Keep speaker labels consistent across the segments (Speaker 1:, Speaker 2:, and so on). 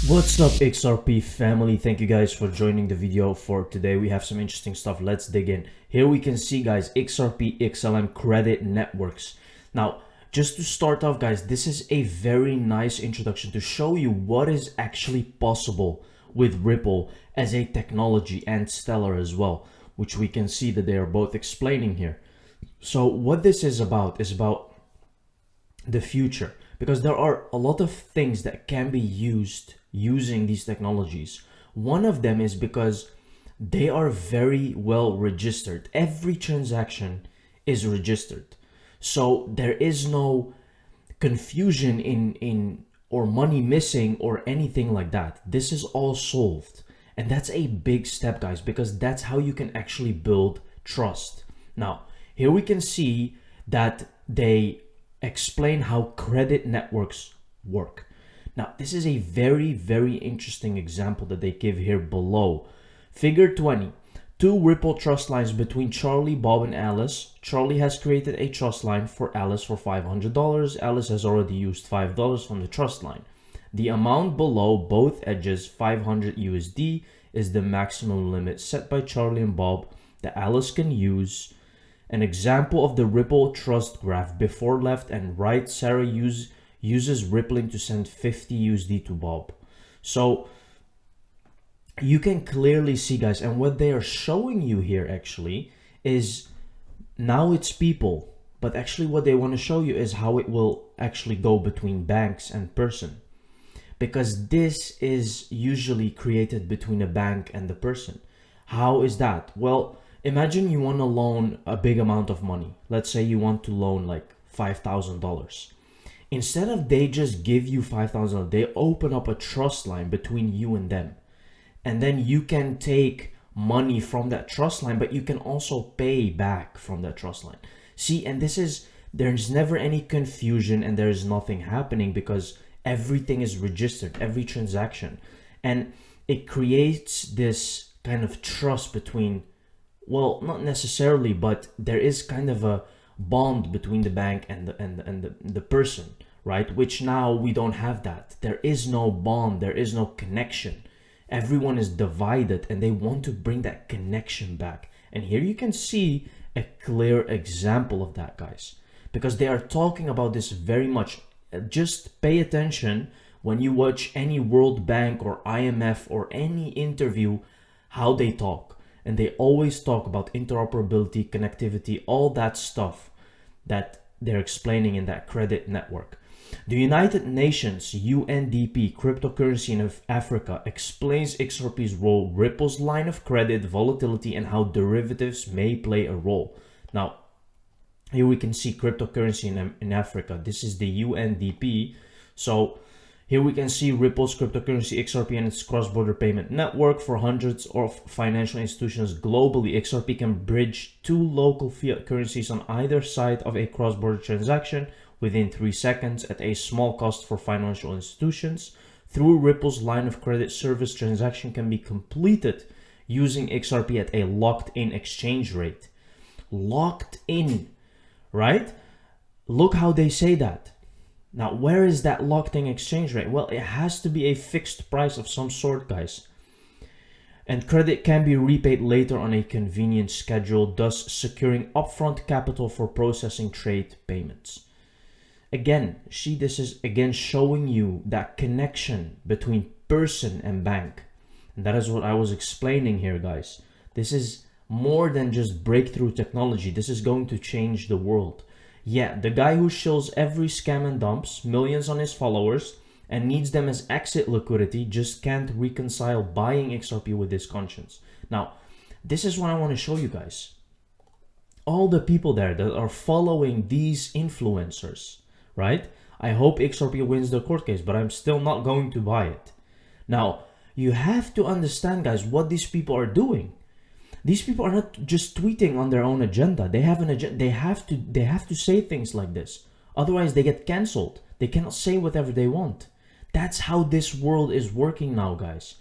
Speaker 1: What's up, XRP family? Thank you guys for joining the video for today. We have some interesting stuff. Let's dig in. Here we can see, guys, XRP XLM credit networks. Now, just to start off, guys, this is a very nice introduction to show you what is actually possible with Ripple as a technology, and Stellar as well, which we can see that they are both explaining here. So what this is about the future, because there are a lot of things that can be used using these technologies. One of them is because they are very well registered. Every transaction is registered, so there is no confusion in or money missing or anything like that. This is all solved, and that's a big step, guys, because that's how you can actually build trust. Now here we can see that they explain how credit networks work. Now, this is a very interesting example that they give here below. Figure 20. Two Ripple trust lines between Charlie, Bob, and Alice. Charlie has created a trust line for Alice for $500. Alice has already used $5 from the trust line. The amount below both edges, 500 USD, is the maximum limit set by Charlie and Bob that Alice can use. An example of the Ripple trust graph: before left and right, Sarah uses rippling to send 50 USD to Bob. So you can clearly see, guys, and what they are showing you here actually is, now it's people, but actually what they want to show you is how it will actually go between banks and person, because this is usually created between a bank and the person. How is that? Well, imagine you want to loan a big amount of money. Let's say you want to loan like $5,000. Instead of they just give you $5,000, they open up a trust line between you and them. And then you can take money from that trust line, but you can also pay back from that trust line. See, and there's never any confusion and there's nothing happening because everything is registered, every transaction. And it creates this kind of trust between, well, not necessarily, but there is kind of a bond between the bank and the person, right? Which now we don't have that. There is no bond, there is no connection. Everyone is divided and they want to bring that connection back. And here you can see a clear example of that, guys, because they are talking about this very much. Just pay attention when you watch any World Bank or IMF or any interview, how they talk. And they always talk about interoperability, connectivity, all that stuff that they're explaining in that credit network. The United Nations UNDP cryptocurrency in Africa explains XRP's role, Ripple's line of credit, volatility, and how derivatives may play a role. Now, here we can see cryptocurrency in Africa. This is the UNDP. So here we can see Ripple's cryptocurrency XRP and its cross-border payment network for hundreds of financial institutions globally. XRP can bridge two local fiat currencies on either side of a cross-border transaction within 3 seconds at a small cost for financial institutions. Through Ripple's line of credit service, transaction can be completed using XRP at a locked-in exchange rate. Locked in, right? Look how they say that. Now, where is that locked-in exchange rate? Well, it has to be a fixed price of some sort, guys. And credit can be repaid later on a convenient schedule, thus securing upfront capital for processing trade payments. Again, see, this is again showing you that connection between person and bank. And that is what I was explaining here, guys. This is more than just breakthrough technology. This is going to change the world. Yeah, the guy who shills every scam and dumps millions on his followers and needs them as exit liquidity just can't reconcile buying XRP with his conscience. Now, this is what I want to show you guys. All the people there that are following these influencers, right? I hope XRP wins the court case, but I'm still not going to buy it. Now, you have to understand, guys, what these people are doing. These people are not just tweeting on their own agenda. They have an agenda. They have to say things like this. Otherwise, they get cancelled. They cannot say whatever they want. That's how this world is working now, guys.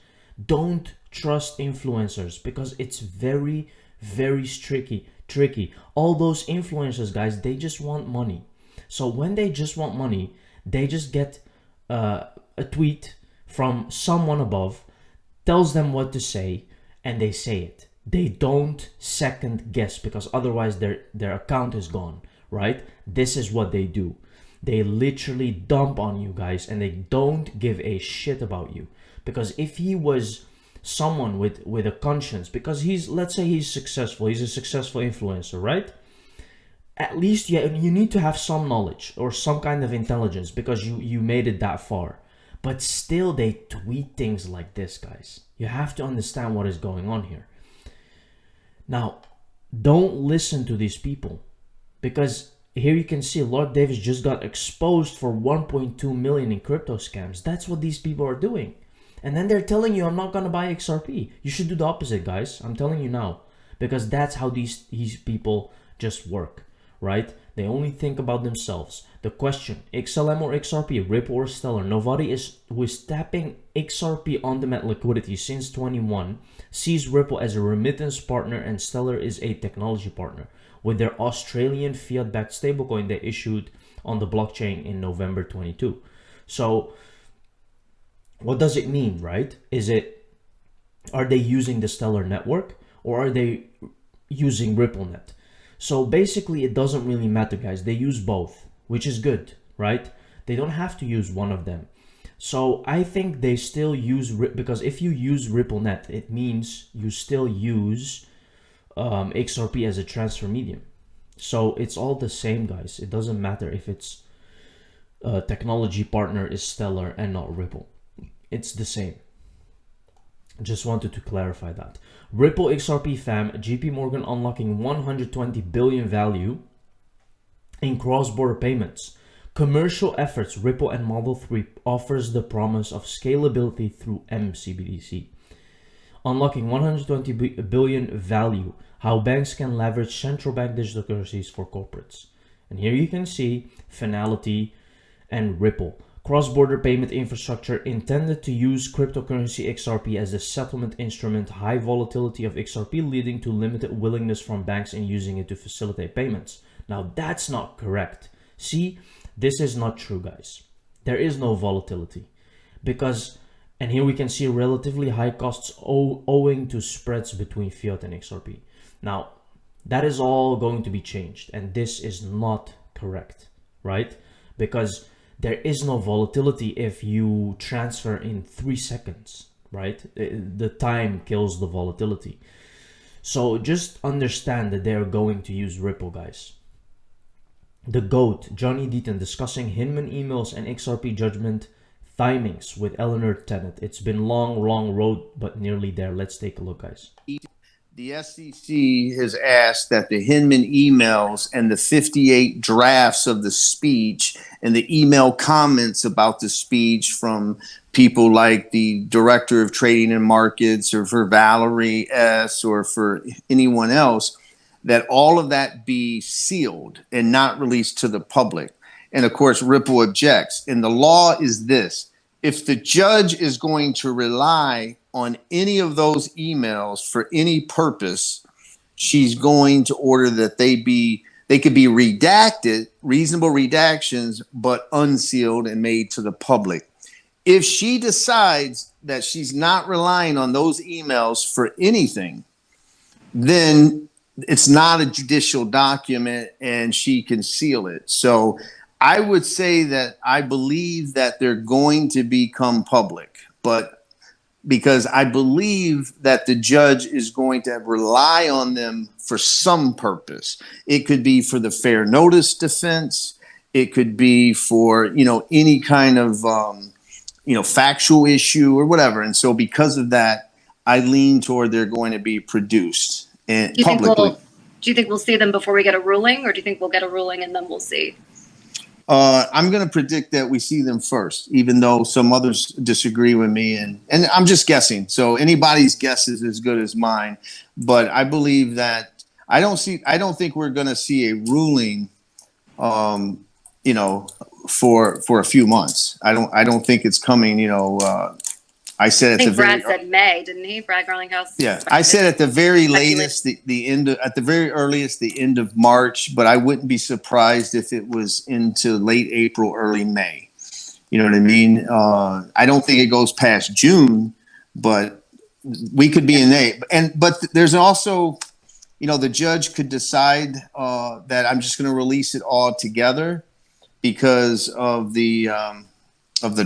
Speaker 1: Don't trust influencers because it's very tricky. All those influencers, guys, they just want money. So when they just want money, they just get a tweet from someone above, tells them what to say, and they say it. They don't second guess, because otherwise their account is gone, right? This is what they do. They literally dump on you guys, and they don't give a shit about you. Because if he was someone with a conscience, because let's say he's successful, he's a successful influencer, right? At least you need to have some knowledge or some kind of intelligence, because you made it that far. But still they tweet things like this, guys. You have to understand what is going on here. Now, don't listen to these people, because here you can see Lord Davis just got exposed for 1.2 million in crypto scams. That's what these people are doing. And then they're telling you, I'm not going to buy XRP. You should do the opposite, guys. I'm telling you now, because that's how these people just work, right? They only think about themselves. The question, XLM or XRP, Ripple or Stellar, nobody who is tapping XRP on-demand liquidity since 21 sees Ripple as a remittance partner, and Stellar is a technology partner with their Australian fiat-backed stablecoin they issued on the blockchain in November 22. So what does it mean, right? Are they using the Stellar network, or are they using RippleNet? So basically it doesn't really matter, guys. They use both, which is good, right? They don't have to use one of them. So I think they still use, because if you use RippleNet, it means you still use XRP as a transfer medium. So it's all the same, guys. It doesn't matter if it's technology partner is Stellar and not Ripple. It's the same. Just wanted to clarify that. Ripple XRP fam, JP Morgan unlocking 120 billion value in cross-border payments. Commercial efforts, Ripple and Model 3 offers the promise of scalability through MCBDC. Unlocking 120 billion value, how banks can leverage central bank digital currencies for corporates. And here you can see Finality and Ripple. Cross-border payment infrastructure intended to use cryptocurrency XRP as the settlement instrument. High volatility of XRP leading to limited willingness from banks in using it to facilitate payments. Now that's not correct. See, this is not true, guys. There is no volatility because, and here we can see relatively high costs owing to spreads between fiat and XRP. Now that is all going to be changed, and this is not correct, right? Because there is no volatility if you transfer in 3 seconds, right? The time kills the volatility. So just understand that they're going to use Ripple, guys. The GOAT, Johnny Deaton, discussing Hinman emails and XRP judgment timings with Eleanor Tennant. It's been long road, but nearly there. Let's take a look, guys.
Speaker 2: The SEC has asked that the Hinman emails and the 58 drafts of the speech and the email comments about the speech from people like the director of trading and markets, or for Valerie S., or for anyone else, that all of that be sealed and not released to the public. And of course, Ripple objects. And the law is this: if the judge is going to rely on any of those emails for any purpose, she's going to order that they could be redacted, reasonable redactions, but unsealed and made to the public. If she decides that she's not relying on those emails for anything, then it's not a judicial document and she can seal it. So I would say that I believe that they're going to become public, but because I believe that the judge is going to rely on them for some purpose. It could be for the fair notice defense. It could be for, any kind of, factual issue or whatever. And so because of that, I lean toward they're going to be produced and publicly.
Speaker 3: Do you think we'll see them before we get a ruling, or do you think we'll get a ruling and then we'll see?
Speaker 2: I'm going to predict that we see them first, even though some others disagree with me, and I'm just guessing. So anybody's guess is as good as mine. But I believe that I don't think we're going to see a ruling, for a few months. I don't think it's coming. I said
Speaker 3: Brad said May, didn't he? Brad Garlinghouse.
Speaker 2: Yeah, I said at the very latest, at the very earliest, the end of March. But I wouldn't be surprised if it was into late April, early May. You know what I mean? I don't think it goes past June, but we could be in May. But there's also, you know, the judge could decide that I'm just going to release it all together because of the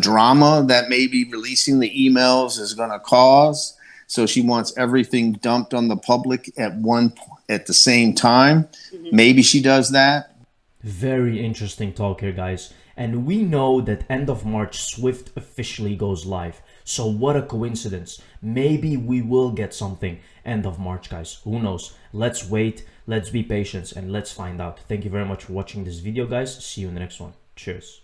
Speaker 2: drama that maybe releasing the emails is going to cause. So she wants everything dumped on the public at the same time. Maybe she does that.
Speaker 1: Very interesting talk here, guys. And we know that end of March, Swift officially goes live. So what a coincidence. Maybe we will get something end of March, guys. Who knows? Let's wait, let's be patient, and let's find out. Thank you very much for watching this video, guys. See you in the next one. Cheers.